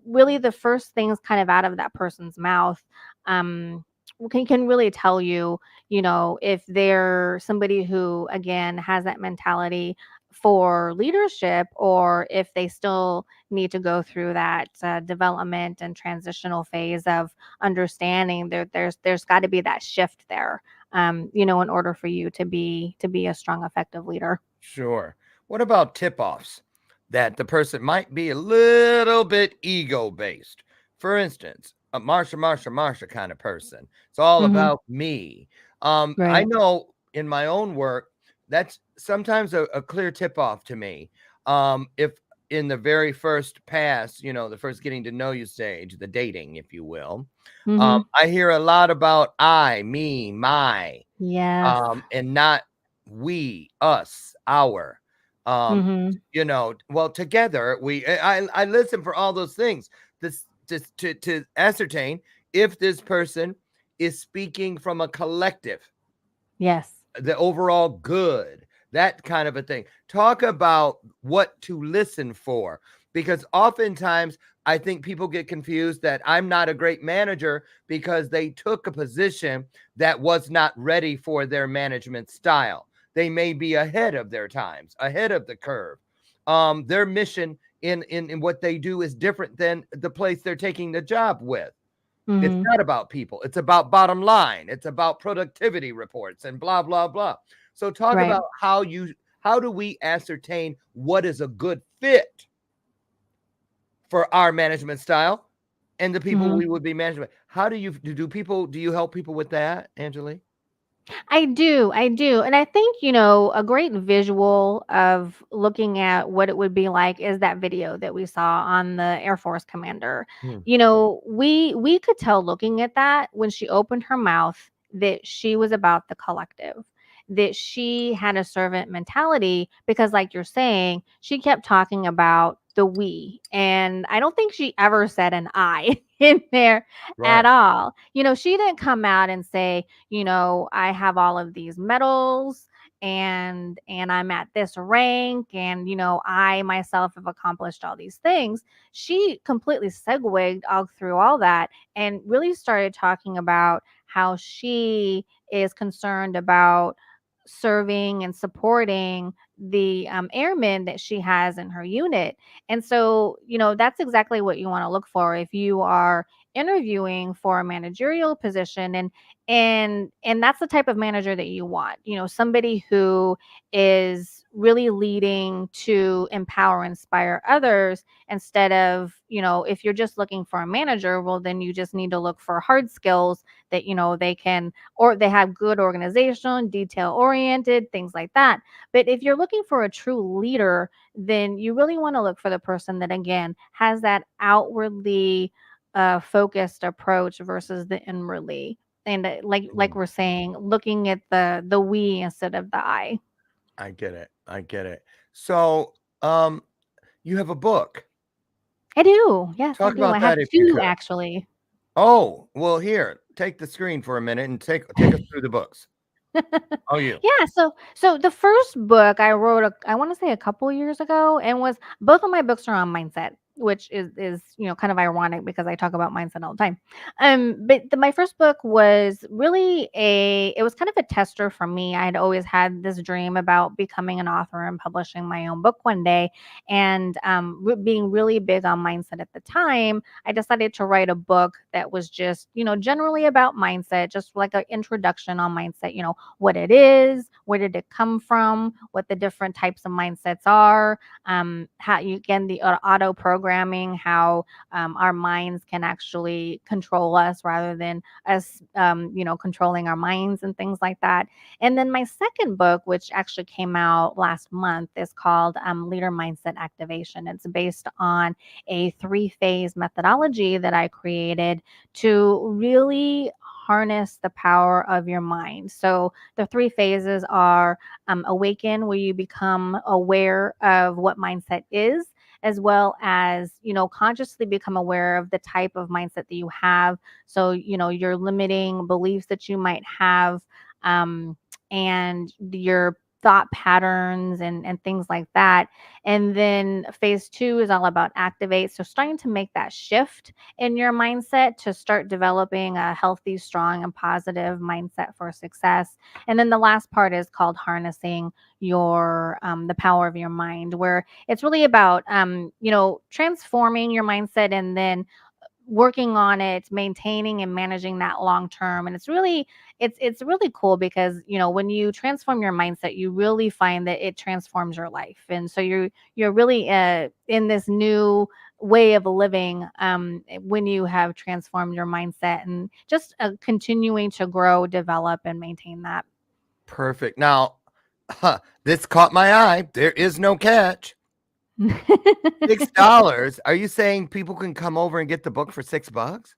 really the first things kind of out of that person's mouth um can really tell you, if they're somebody who again has that mentality for leadership, or if they still need to go through that development and transitional phase of understanding there's got to be that shift there, in order for you to be a strong effective leader. sure. What about tip-offs that the person might be a little bit ego-based? For instance, a Marsha kind of person. It's all Hmm. about me. I Right. know in my own work, that's sometimes a clear tip-off to me. If in the very first pass, the first getting to know you stage, the dating, if you will, Hmm. I hear a lot about I, me, my, Yes. and not we, us, our. Um, Hmm. well, together I listen for all those things. This to ascertain if this person is speaking from a collective, Yes. the overall good, that kind of a thing. Talk about what to listen for, because oftentimes I think people get confused that I'm not a great manager because they took a position that was not ready for their management style. They may be ahead of their times, ahead of the curve. Their mission in what they do is different than the place they're taking the job with. It's Hmm. not about people. It's about bottom line. It's about productivity reports and blah, blah, blah. So talk Right. about how do we ascertain what is a good fit for our management style and the people Hmm. we would be managing? How do you help people with that, Angilie? I do. And I think, a great visual of looking at what it would be like is that video that we saw on the Air Force commander. Hmm. We could tell looking at that when she opened her mouth that she was about the collective, that she had a servant mentality, because like you're saying, she kept talking about the we. And I don't think she ever said an I in there at Right. all. She didn't come out and say, I have all of these medals, and I'm at this rank, and I myself have accomplished all these things. She completely segued all through all that and really started talking about how she is concerned about serving and supporting the airmen that she has in her unit. And so, that's exactly what you want to look for if you are interviewing for a managerial position. And and that's the type of manager that you want, somebody who is really leading to empower, inspire others, instead of, if you're just looking for a manager, well, then you just need to look for hard skills that, they can, or they have good organization, detail oriented, things like that. But if you're looking for a true leader, then you really want to look for the person that, again, has that outwardly focused approach versus the inwardly. And like we're saying, looking at the we instead of the I. I get it. I get it. So, you have a book. I do. Yes, I Talk do. I about have that if you two could. actually. Oh, well, here, take the screen for a minute and take us through the books. Oh, you. Yeah, so the first book I wrote, I want to say a couple years ago, and was both of my books are on mindset, which is kind of ironic because I talk about mindset all the time. But my first book was really it was kind of a tester for me. I had always had this dream about becoming an author and publishing my own book one day, and being really big on mindset at the time, I decided to write a book that was just generally about mindset, just like an introduction on mindset. What it is, where did it come from, what the different types of mindsets are, how you can the auto programming, how our minds can actually control us rather than us, controlling our minds and things like that. And then my second book, which actually came out last month, is called Leader Mindset Activation. It's based on a 3-phase methodology that I created to really harness the power of your mind. So the 3 phases are awaken, where you become aware of what mindset is, as well as, consciously become aware of the type of mindset that you have. So, your limiting beliefs that you might have, and your thought patterns and things like that. And then phase 2 is all about activate. So starting to make that shift in your mindset to start developing a healthy, strong, and positive mindset for success. And then the last part is called harnessing your the power of your mind, where it's really about transforming your mindset and then working on it, maintaining and managing that long term. And it's really cool because when you transform your mindset, you really find that it transforms your life. And so you're really in this new way of living when you have transformed your mindset, and just continuing to grow, develop, and maintain that. Perfect. Now, this caught my eye. There is no catch. $6. Are you saying people can come over and get the book for $6?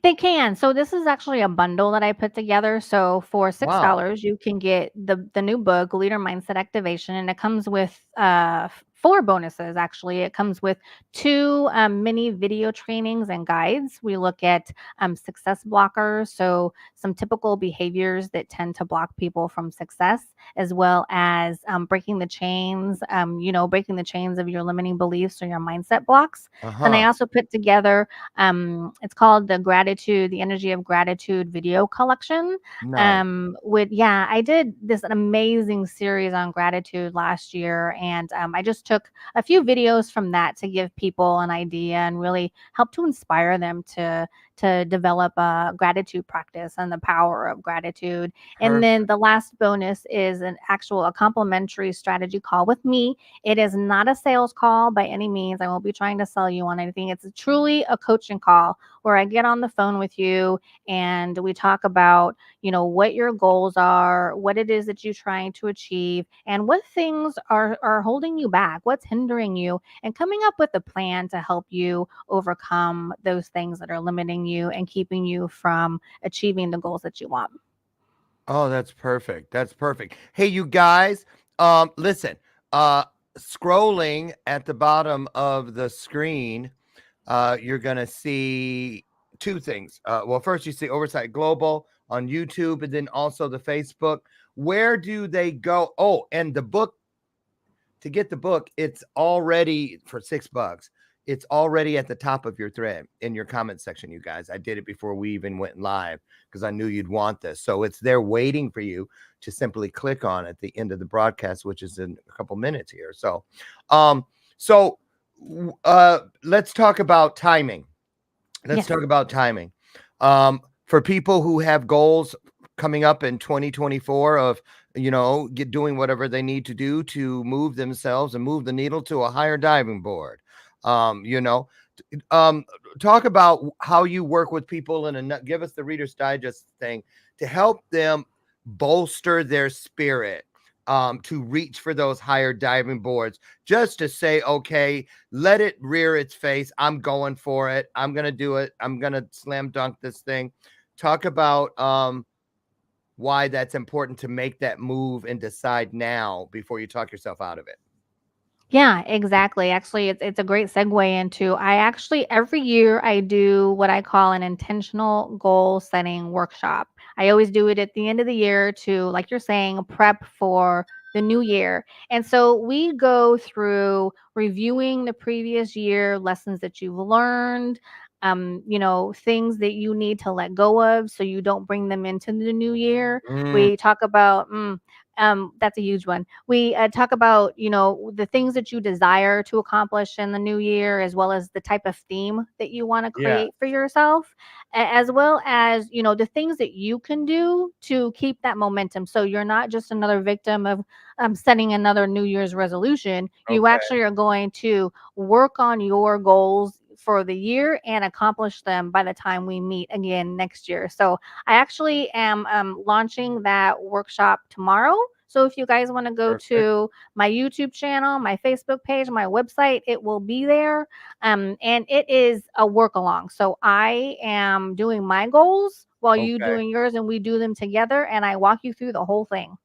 They can. So this is actually a bundle that I put together. So for Wow. $6, you can get the new book, Leader Mindset Activation, and it comes with 4 bonuses. Actually, it comes with 2 mini video trainings and guides. We look at success blockers, so some typical behaviors that tend to block people from success, as well as breaking the chains. Breaking the chains of your limiting beliefs or your mindset blocks. Then I Uh-huh. also put together it's called the energy of gratitude video collection. Nice. I did this amazing series on gratitude last year, and I just took a few videos from that to give people an idea and really help to inspire them to develop a gratitude practice and the power of gratitude. And then Perfect. the last bonus is a complimentary strategy call with me. It is not a sales call by any means. I won't be trying to sell you on anything. It's truly a coaching call where I get on the phone with you and we talk about, what your goals are, what it is that you're trying to achieve, and what things are holding you back, what's hindering you, and coming up with a plan to help you overcome those things that are limiting you and keeping you from achieving the goals that you want. Oh, that's perfect. That's perfect. Hey, you guys, listen, scrolling at the bottom of the screen, you're going to see 2 things. Well, first you see Oversight Global on YouTube, and then also the Facebook. Where do they go? Oh, and the book, to get the book, it's already for $6. It's already at the top of your thread in your comment section, you guys. I did it before we even went live because I knew you'd want this. So it's there waiting for you to simply click on at the end of the broadcast, which is in a couple minutes here. So, let's talk about timing. Let's Yes. talk about timing. for people who have goals coming up in 2024 of, doing whatever they need to do to move themselves and move the needle to a higher diving board. Um, you know, um, Talk about how you work with people and give us the Reader's Digest thing to help them bolster their spirit, to reach for those higher diving boards, just to say, okay, let it rear its face. I'm going for it. I'm going to do it. I'm going to slam dunk this thing. Talk about why that's important to make that move and decide now before you talk yourself out of it. Yeah, exactly. Actually, it's a great segue into I actually every year I do what I call an intentional goal setting workshop. I always do it at the end of the year to, like you're saying, prep for the new year. And so we go through reviewing the previous year, lessons that you've learned, things that you need to let go of so you don't bring them into the new year. Mm, We talk about that's a huge one. We talk about, the things that you desire to accomplish in the new year, as well as the type of theme that you want to yeah. create for yourself, as well as, the things that you can do to keep that momentum. So you're not just another victim of setting another New Year's resolution. You Okay. actually are going to work on your goals for the year and accomplish them by the time we meet again next year. So I actually am launching that workshop tomorrow. So if you guys want to go Perfect. to my YouTube channel, my Facebook page, my website, it will be there. And it is a work along. So I am doing my goals while you Okay. doing yours, and we do them together. And I walk you through the whole thing.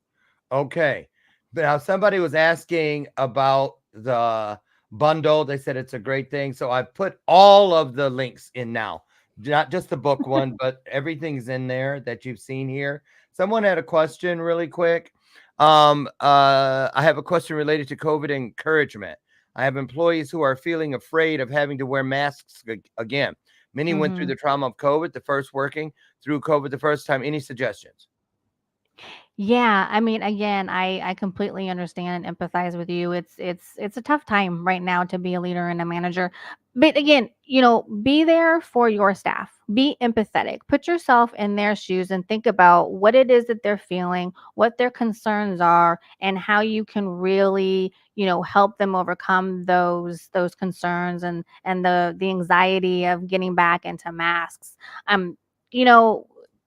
Okay. But now somebody was asking about the bundle. They said it's a great thing. So I've put all of the links in now, not just the book one, but everything's in there that you've seen here. Someone had a question really quick. I have a question related to COVID encouragement. I have employees who are feeling afraid of having to wear masks again. Many went through Mhm. the trauma of COVID, the first working through COVID the first time. Any suggestions? Yeah, I mean, again, I completely understand and empathize with you. It's a tough time right now to be a leader and a manager. But again, be there for your staff. Be empathetic. Put yourself in their shoes and think about what it is that they're feeling, what their concerns are, and how you can really, help them overcome those concerns and the anxiety of getting back into masks. Um, you know,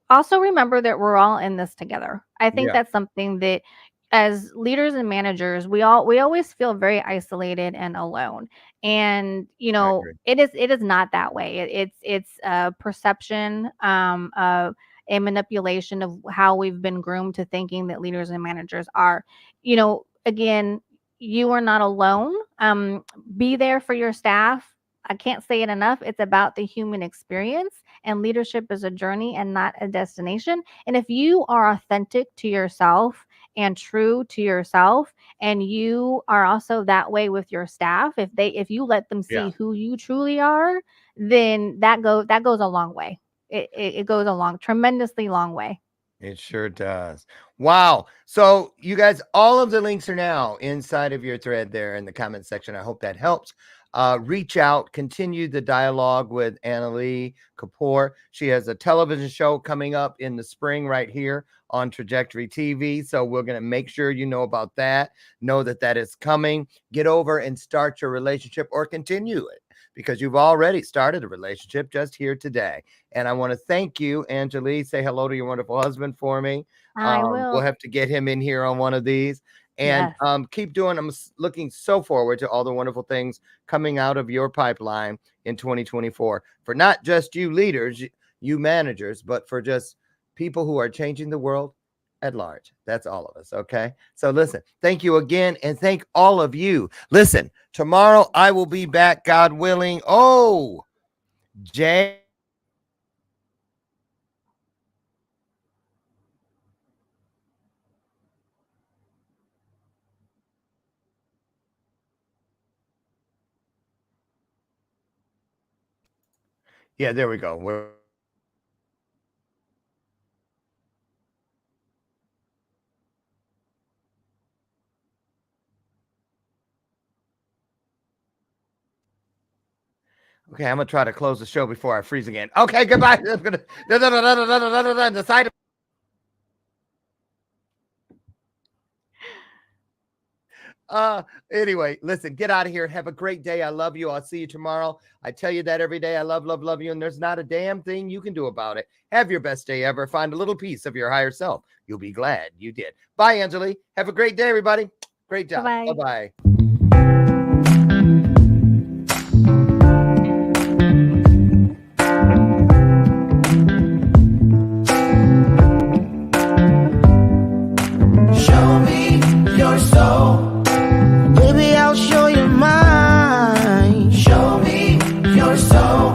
Also remember that we're all in this together. I think Yeah, that's something that as leaders and managers, we always feel very isolated and alone. And I agree. it is not that way. It's a perception, of a manipulation of how we've been groomed to thinking that leaders and managers are. Again, you are not alone. Be there for your staff. I can't say it enough. It's about the human experience, and leadership is a journey and not a destination. And if you are authentic to yourself and true to yourself, and you are also that way with your staff, if you let them Yeah. see who you truly are, then that goes a long way. It goes a tremendously long way. It sure does. Wow. So, you guys, all of the links are now inside of your thread there in the comment section. I hope that helps. Reach out, continue the dialogue with Angilie Kapoor. She has a television show coming up in the spring right here on Trajectory TV. So, we're going to make sure you know about that. Know that that is coming. Get over and start your relationship or continue it because you've already started a relationship just here today. And I want to thank you, Angilie. Say hello to your wonderful husband for me. I We'll will. have to get him in here on one of these. And Yes. keep doing. Looking so forward to all the wonderful things coming out of your pipeline in 2024 for not just you leaders, you managers, but for just people who are changing the world at large. That's all of us. Okay. So listen, thank you again. And thank all of you. Listen, tomorrow I will be back, God willing. Oh, Jay. Yeah, there we go. Okay, I'm gonna try to close the show before I freeze again. Okay, goodbye. I'm gonna decide. Anyway, listen, get out of here. Have a great day. I love you. I'll see you tomorrow. I tell you that every day. I love you, and there's not a damn thing you can do about it. Have your best day ever. Find a little piece of your higher self. You'll be glad you did. Bye, Angilie. Have a great day, everybody. Great job. Bye-bye. Bye-bye. Show me your soul. Baby, I'll show you mine. Show me your soul.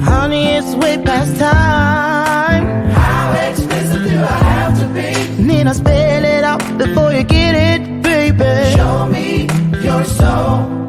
Honey, it's way past time. How expensive do I have to be? Need I spell it out before you get it, baby? Show me your soul.